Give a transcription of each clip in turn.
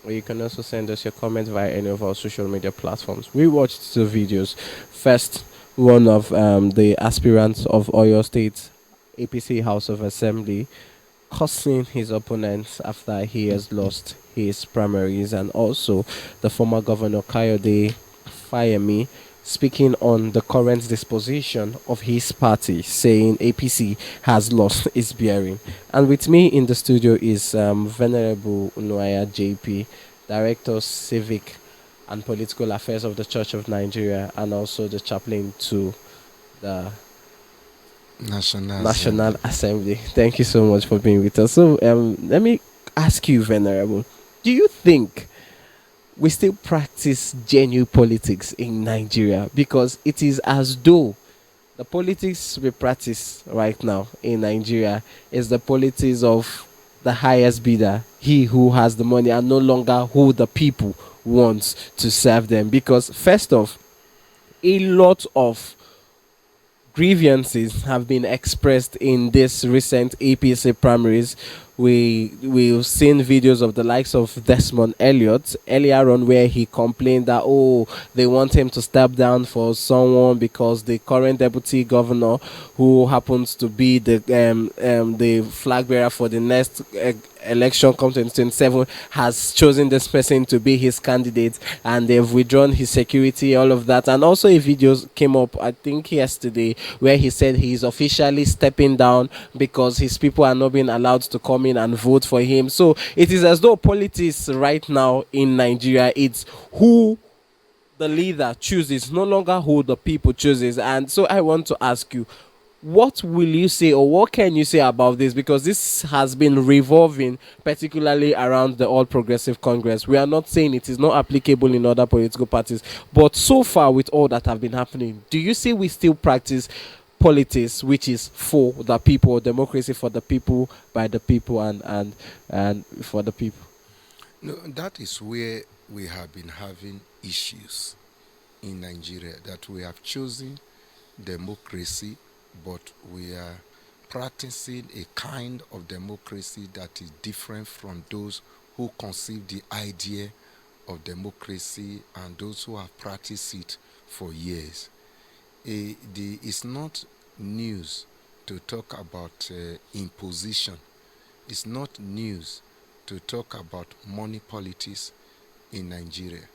or you can also send us your comments via any of our social media platforms. We watched two videos. First, one of the aspirants of Oyo State APC House of Assembly cursing his opponents after he has lost his primaries, and also the former governor Kayode Fayemi speaking on the current disposition of his party, saying APC has lost its bearing. And with me in the studio is Venerable Unuayan JP, Director Civic and Political Affairs of the Church of Nigeria, and also the chaplain to the National National Assembly. Assembly. Thank you so much for being with us. So, let me ask you, Venerable, do you think we still practice genuine politics in Nigeria? Because it is as though the politics we practice right now in Nigeria is the politics of the highest bidder, he who has the money, and no longer who the people wants to serve them. Because, first off, a lot of grievances have been expressed in this recent APC primaries. We've seen videos of the likes of Desmond Elliott earlier on, where he complained that, oh, they want him to step down for someone because the current deputy governor, who happens to be the flag bearer for the next election come 2027, has chosen this person to be his candidate, and they've withdrawn his security, all of that. And also a video came up, I think yesterday, where he said he's officially stepping down because his people are not being allowed to come in and vote for him. So it is as though politics right now in Nigeria, it's who the leader chooses, no longer who the people chooses. And so I want to ask you, what will you say, or what can you say about this? Because this has been revolving, particularly around the All Progressive Congress. We are not saying it is not applicable in other political parties, but so far, with all that have been happening, do you see we still practice politics which is for the people, democracy for the people, by the people, and for the people? No, that is where we have been having issues in Nigeria, that we have chosen democracy, but we are practicing a kind of democracy that is different from those who conceived the idea of democracy and those who have practiced it for years. It's not news to talk about imposition. It's not news to talk about money politics in Nigeria.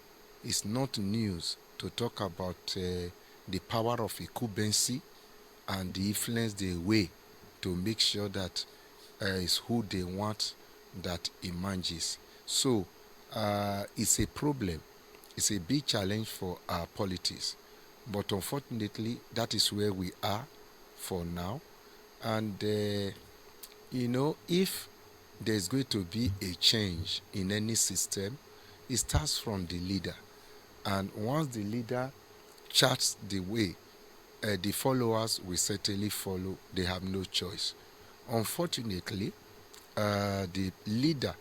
It's not news to talk about the power of incumbency and the influence they weigh to make sure that it's who they want that emerges. So it's a problem. It's a big challenge for our politics. But unfortunately, that is where we are for now. And, if there's going to be a change in any system, it starts from the leader. And once the leader charts the way, the followers will certainly follow. They have no choice. Unfortunately, the leader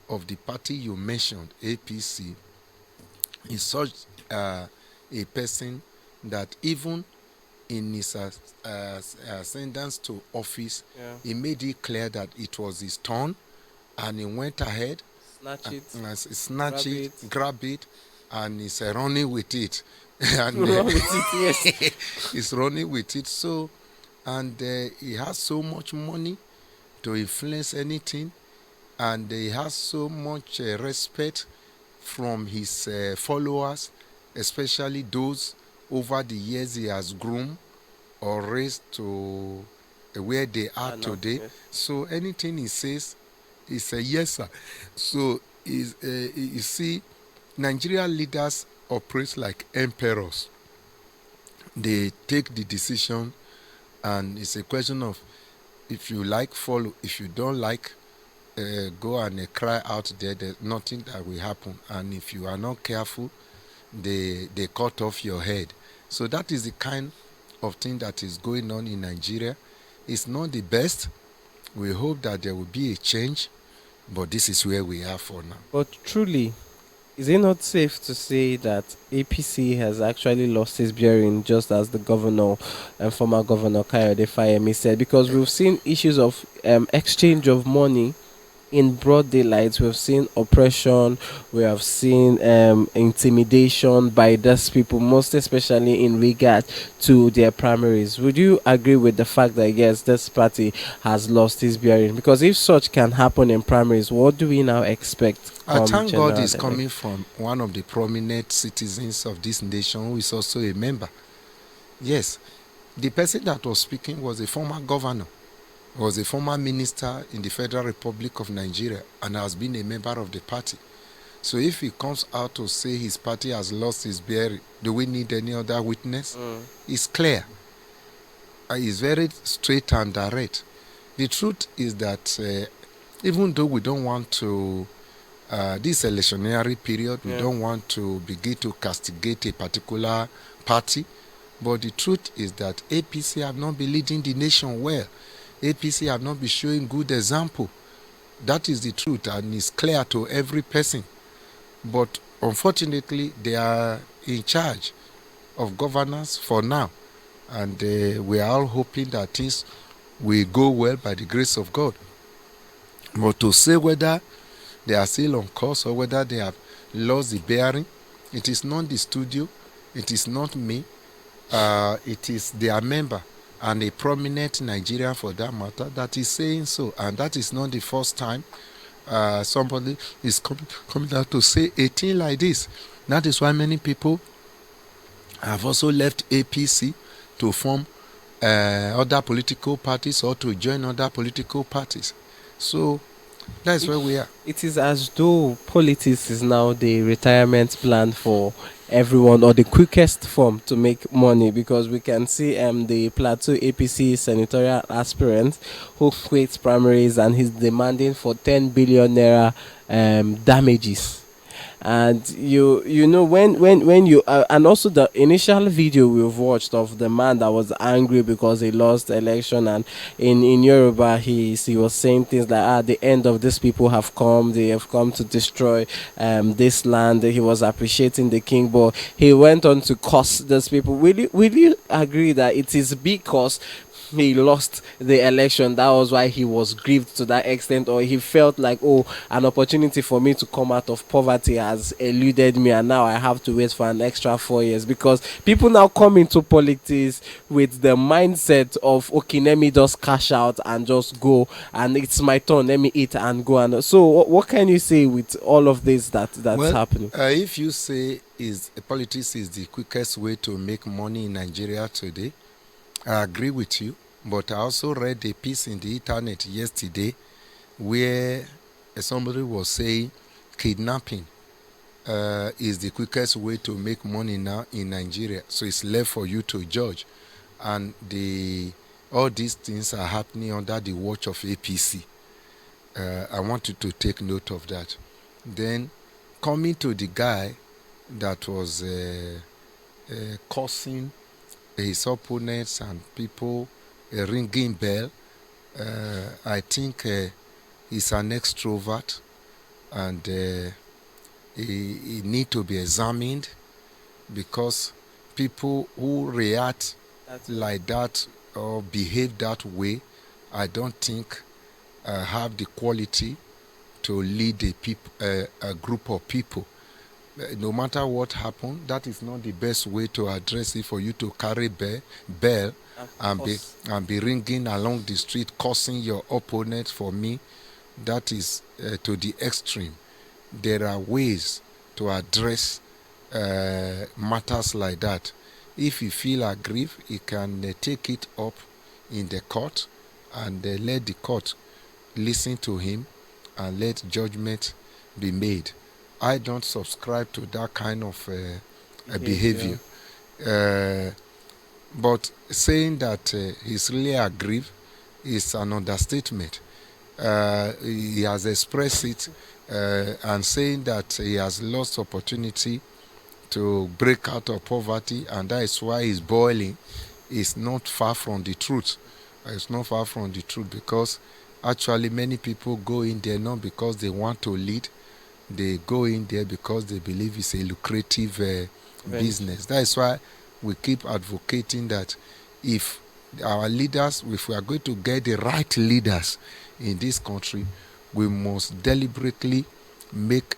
of the party you mentioned, APC, is such a person that even in his ascendance to office, Yeah. he made it clear that it was his turn, and he went ahead, Snatch it, snatch grab it, it, grab it, and he's running with it. And run with it. Yes. he's running with it. So, and he has so much money to influence anything, and he has so much respect from his followers, especially those over the years he has groomed or raised to where they are I know. today. Yes. So anything he says is a yes, sir. So you see, Nigerian leaders operate like emperors. They take the decision, and it's a question of, if you like, follow. If you don't like, go and cry out there. There's nothing that will happen. And if you are not careful, they cut off your head. So that is the kind of thing that is going on in Nigeria. It's not the best. We hope that there will be a change, but this is where we are for now. But truly, is it not safe to say that APC has actually lost its bearing, just as the governor and former governor Kayode Fayemi said? Because we've seen issues of exchange of money in broad daylight. We've seen oppression, we have seen intimidation by those people, most especially in regard to their primaries. Would you agree with the fact that yes, this party has lost its bearing? Because if such can happen in primaries, what do we now expect I come thank God general is election? coming from one of the prominent citizens of this nation who is also a member. Yes, the person that was speaking was a former governor, was a former minister in the Federal Republic of Nigeria, and has been a member of the party. So if he comes out to say his party has lost its bearing, do we need any other witness? It's clear. It's very straight and direct. The truth is that even though we don't want to, this electionary period, we don't want to begin to castigate a particular party, but the truth is that APC have not been leading the nation well. APC have not been showing good example. That is the truth, and it's clear to every person. But unfortunately, they are in charge of governance for now, and we are all hoping that things will go well by the grace of God. But to say whether they are still on course or whether they have lost the bearing, it is not the studio, it is not me, it is their member and a prominent Nigerian for that matter that is saying so. And that is not the first time somebody is coming out to say a thing like this. That is why many people have also left APC to form other political parties or to join other political parties. So that's where we are. It is as though politics is now the retirement plan for everyone, or the quickest form to make money, because we can see the Plateau APC senatorial aspirant who quit primaries and he's demanding for 10 billion naira damages. And you know, when you and also the initial video we've watched of the man that was angry because he lost the election, and in Yoruba he was saying things like, the end of these people have come, they have come to destroy this land. He was appreciating the king, but he went on to curse these people. Will you agree that it is because he lost the election, that was why he was grieved to that extent, or he felt like, oh, an opportunity for me to come out of poverty has eluded me and now I have to wait for an extra 4 years? Because people now come into politics with the mindset of, okay, let me just cash out and just go, and it's my turn, let me eat and go. And so what can you say with all of this that's Well, happening? if you say politics is the quickest way to make money in Nigeria today, I agree with you. But I also read a piece in the internet yesterday where somebody was saying kidnapping is the quickest way to make money now in Nigeria. So it's left for you to judge. And all these things are happening under the watch of APC. I want you to take note of that. Then, coming to the guy that was cursing his opponents and people, ringing bell, I think he's an extrovert, and he need to be examined, because people who react like that or behave that way, I don't think have the quality to lead a group of people. No matter what happened, that is not the best way to address it, for you to carry bell and be ringing along the street, cursing your opponent. For me, that is to the extreme. There are ways to address matters like that. If you feel aggrieved, you can take it up in the court and let the court listen to him and let judgment be made. I don't subscribe to that kind of behavior. But saying that he's really aggrieved is an understatement. He has expressed it, and saying that he has lost opportunity to break out of poverty, and that is why he's boiling, is not far from the truth. It's not far from the truth, because actually many people go in there not because they want to lead. They go in there because they believe it's a lucrative business. That is why we keep advocating that if our leaders, if we are going to get the right leaders in this country, we must deliberately make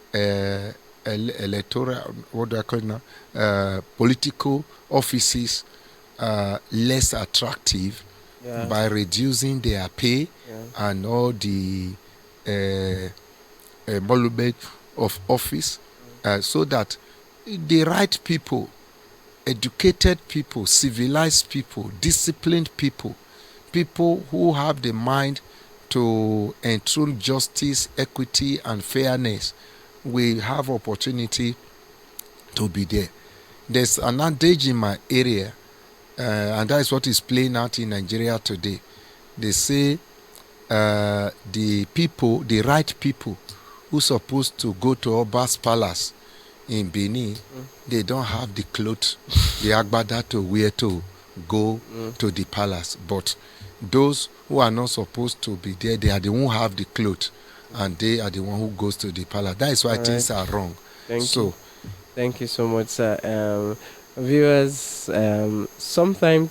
electoral, what do I call it now, political offices less attractive Yeah. by reducing their pay Yeah. and all the emolument of office, so that the right people, educated people, civilized people, disciplined people, people who have the mind to enthrone justice, equity, and fairness will have opportunity to be there. There's an adage in my area, and that is what is playing out in Nigeria today. They say the people, the right people, who supposed to go to Oba's palace in Benin, they don't have the clothes, the agbada to wear to go to the palace. But those who are not supposed to be there, they are the one who have the clothes, and they are the one who goes to the palace. That is why All right. things are wrong. Thank you. So Thank you so much, sir. Viewers, sometimes